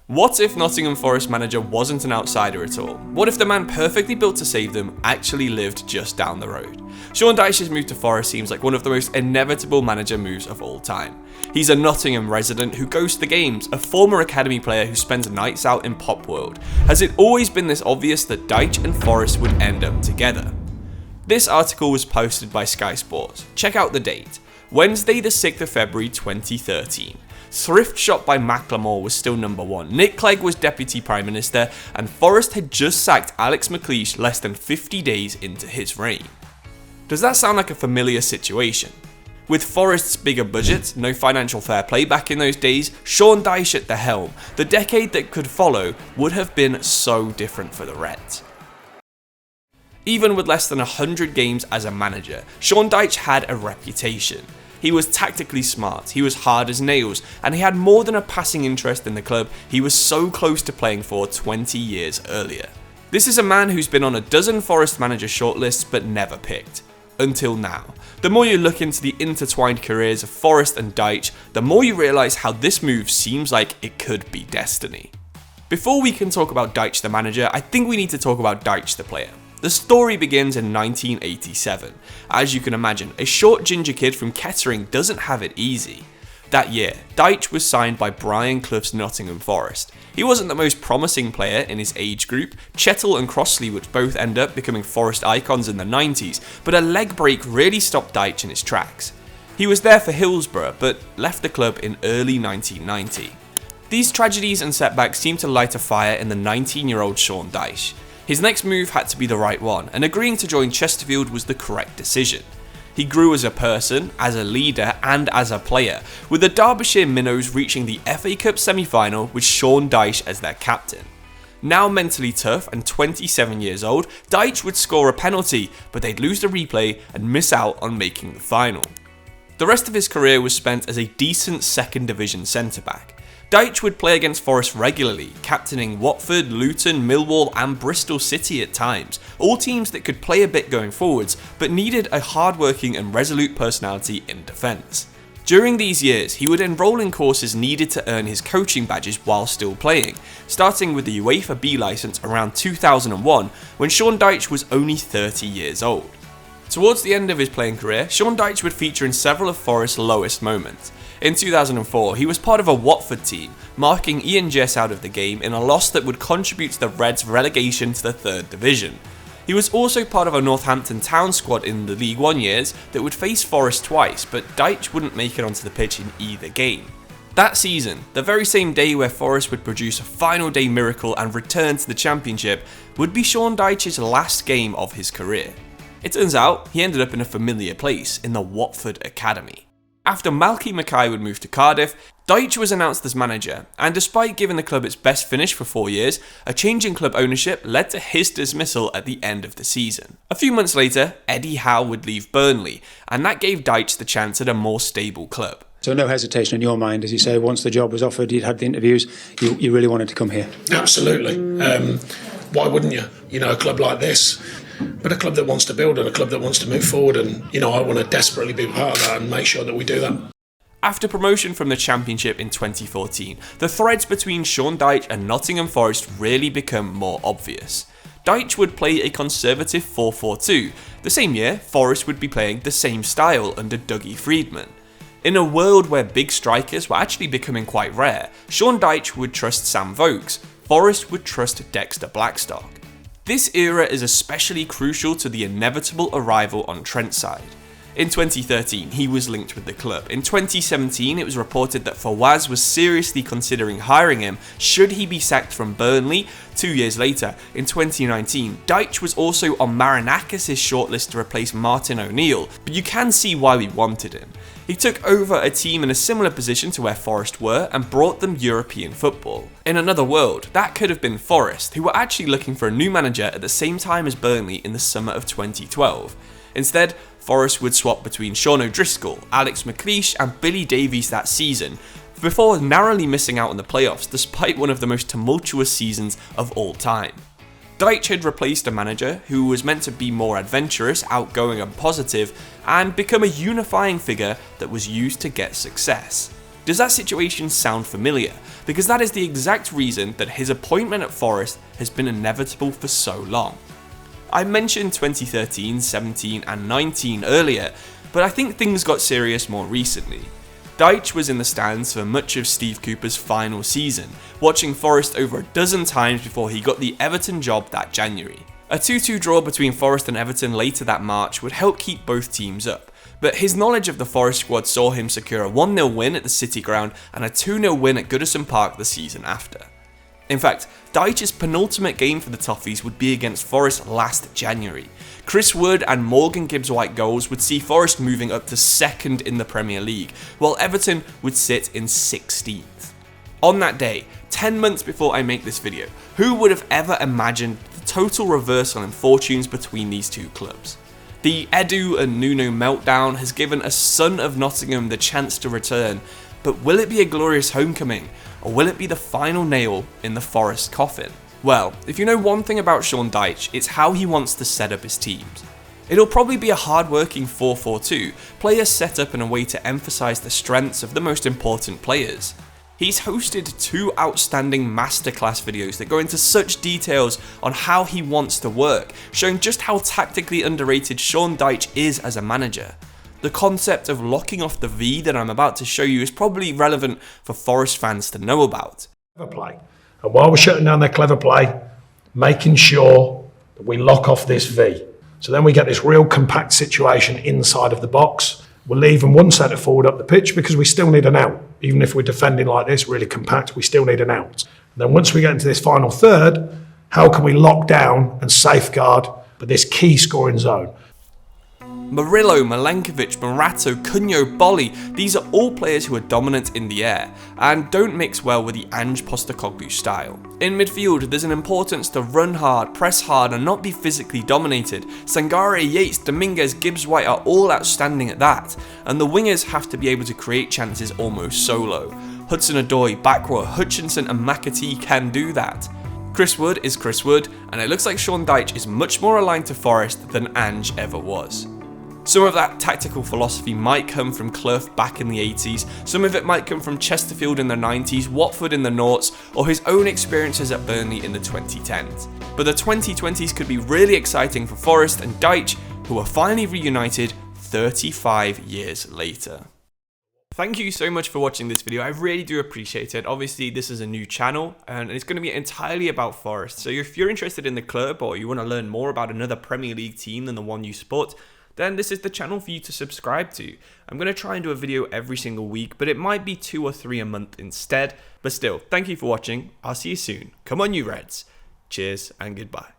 What if Nottingham Forest manager wasn't an outsider at all? What if the man perfectly built to save them actually lived just down the road? Sean Dyche's move to Forest seems like one of the most inevitable manager moves of all time. He's a Nottingham resident who goes to the games, a former academy player who spends nights out in Pop World. Has it always been this obvious that Dyche and Forest would end up together? This article was posted by Sky Sports. Check out the date. Wednesday the 6th of February 2013. Thrift Shop by Macklemore was still number one, Nick Clegg was Deputy Prime Minister, and Forest had just sacked Alex McLeish less than 50 days into his reign. Does that sound like a familiar situation? With Forest's bigger budget, no financial fair play back in those days, Sean Dyche at the helm, the decade that could follow would have been so different for the Reds. Even with less than 100 games as a manager, Sean Dyche had a reputation. He was tactically smart, he was hard as nails, and he had more than a passing interest in the club he was so close to playing for 20 years earlier. This is a man who's been on a dozen Forest manager shortlists but never picked. Until now. The more you look into the intertwined careers of Forest and Dyche, the more you realise how this move seems like it could be destiny. Before we can talk about Dyche the manager, I think we need to talk about Dyche the player. The story begins in 1987. As you can imagine, a short ginger kid from Kettering doesn't have it easy. That year, Dyche was signed by Brian Clough's Nottingham Forest. He wasn't the most promising player in his age group. Chettle and Crossley would both end up becoming Forest icons in the 90s, but a leg break really stopped Dyche in his tracks. He was there for Hillsborough, but left the club in early 1990. These tragedies and setbacks seemed to light a fire in the 19-year-old Sean Dyche. His next move had to be the right one, and agreeing to join Chesterfield was the correct decision. He grew as a person, as a leader, and as a player, with the Derbyshire Minnows reaching the FA Cup semi-final with Sean Dyche as their captain. Now mentally tough and 27 years old, Dyche would score a penalty, but they'd lose the replay and miss out on making the final. The rest of his career was spent as a decent second division centre-back. Dyche would play against Forest regularly, captaining Watford, Luton, Millwall and Bristol City at times, all teams that could play a bit going forwards, but needed a hard-working and resolute personality in defence. During these years, he would enrol in courses needed to earn his coaching badges while still playing, starting with the UEFA B licence around 2001, when Sean Dyche was only 30 years old. Towards the end of his playing career, Sean Dyche would feature in several of Forest's lowest moments. In 2004, he was part of a Watford team, marking Ian Jess out of the game in a loss that would contribute to the Reds' relegation to the 3rd Division. He was also part of a Northampton Town squad in the League One years that would face Forest twice, but Dyche wouldn't make it onto the pitch in either game. That season, the very same day where Forest would produce a final day miracle and return to the Championship, would be Sean Dyche's last game of his career. It turns out, he ended up in a familiar place, in the Watford Academy. After Malky Mackay would move to Cardiff, Dyche was announced as manager, and despite giving the club its best finish for 4 years, a change in club ownership led to his dismissal at the end of the season. A few months later, Eddie Howe would leave Burnley, and that gave Dyche the chance at a more stable club. So no hesitation in your mind, as you say, once the job was offered, you'd had the interviews, you really wanted to come here? Absolutely. Why wouldn't you? You know, a club like this, but a club that wants to build and a club that wants to move forward, and you know, I want to desperately be part of that and make sure that we do that. After promotion from the Championship in 2014, the threads between Sean Dyche and Nottingham Forest really become more obvious. Dyche would play a conservative 4-4-2. The same year, Forest would be playing the same style under Dougie Freedman. In a world where big strikers were actually becoming quite rare, Sean Dyche would trust Sam Vokes, Forest would trust Dexter Blackstock. This era is especially crucial to the inevitable arrival on Trent's side. In 2013, he was linked with the club. In 2017, it was reported that Fawaz was seriously considering hiring him should he be sacked from Burnley. 2 years later, in 2019, Dyche was also on Marinakis' shortlist to replace Martin O'Neill, but you can see why we wanted him. He took over a team in a similar position to where Forest were and brought them European football. In another world, that could have been Forest, who were actually looking for a new manager at the same time as Burnley in the summer of 2012. Instead, Forest would swap between Sean O'Driscoll, Alex McLeish and Billy Davies that season, before narrowly missing out on the playoffs despite one of the most tumultuous seasons of all time. Dyche had replaced a manager who was meant to be more adventurous, outgoing and positive, and become a unifying figure that was used to get success. Does that situation sound familiar? Because that is the exact reason that his appointment at Forest has been inevitable for so long. I mentioned 2013, 17 and 19 earlier, but I think things got serious more recently. Dyche was in the stands for much of Steve Cooper's final season, watching Forest over a dozen times before he got the Everton job that January. A 2-2 draw between Forest and Everton later that March would help keep both teams up, but his knowledge of the Forest squad saw him secure a 1-0 win at the City Ground and a 2-0 win at Goodison Park the season after. In fact, Dyche's penultimate game for the Toffees would be against Forest last January. Chris Wood and Morgan Gibbs-White goals would see Forest moving up to 2nd in the Premier League, while Everton would sit in 16th. On that day, 10 months before I make this video, who would have ever imagined the total reversal in fortunes between these two clubs? The Edu and Nuno meltdown has given a son of Nottingham the chance to return, but will it be a glorious homecoming, or will it be the final nail in the Forest coffin? Well, if you know one thing about Sean Dyche, it's how he wants to set up his teams. It'll probably be a hard-working 4-4-2, players set up in a way to emphasise the strengths of the most important players. He's hosted 2 outstanding masterclass videos that go into such details on how he wants to work, showing just how tactically underrated Sean Dyche is as a manager. The concept of locking off the V that I'm about to show you is probably relevant for Forest fans to know about. Clever play. And while we're shutting down their clever play, making sure that we lock off this V. So then we get this real compact situation inside of the box. We're leaving one centre forward up the pitch because we still need an out. Even if we're defending like this, really compact, we still need an out. And then once we get into this final third, how can we lock down and safeguard for this key scoring zone? Murillo, Milenkovic, Morato, Cunha, Bolly, these are all players who are dominant in the air and don't mix well with the Ange Postecoglou style. In midfield, there's an importance to run hard, press hard and not be physically dominated. Sangare, Yates, Dominguez, Gibbs-White are all outstanding at that, and the wingers have to be able to create chances almost solo. Hudson-Odoi, Bakwa, Hutchinson and McAtee can do that. Chris Wood is Chris Wood, and it looks like Sean Dyche is much more aligned to Forest than Ange ever was. Some of that tactical philosophy might come from Clough back in the 80s, some of it might come from Chesterfield in the 90s, Watford in the noughts, or his own experiences at Burnley in the 2010s. But the 2020s could be really exciting for Forest and Dyche, who are finally reunited 35 years later. Thank you so much for watching this video, I really do appreciate it. Obviously this is a new channel and it's going to be entirely about Forest, so if you're interested in the club or you want to learn more about another Premier League team than the one you support, then this is the channel for you to subscribe to. I'm going to try and do a video every single week, but it might be 2 or 3 a month instead. But still, thank you for watching. I'll see you soon. Come on you Reds. Cheers and goodbye.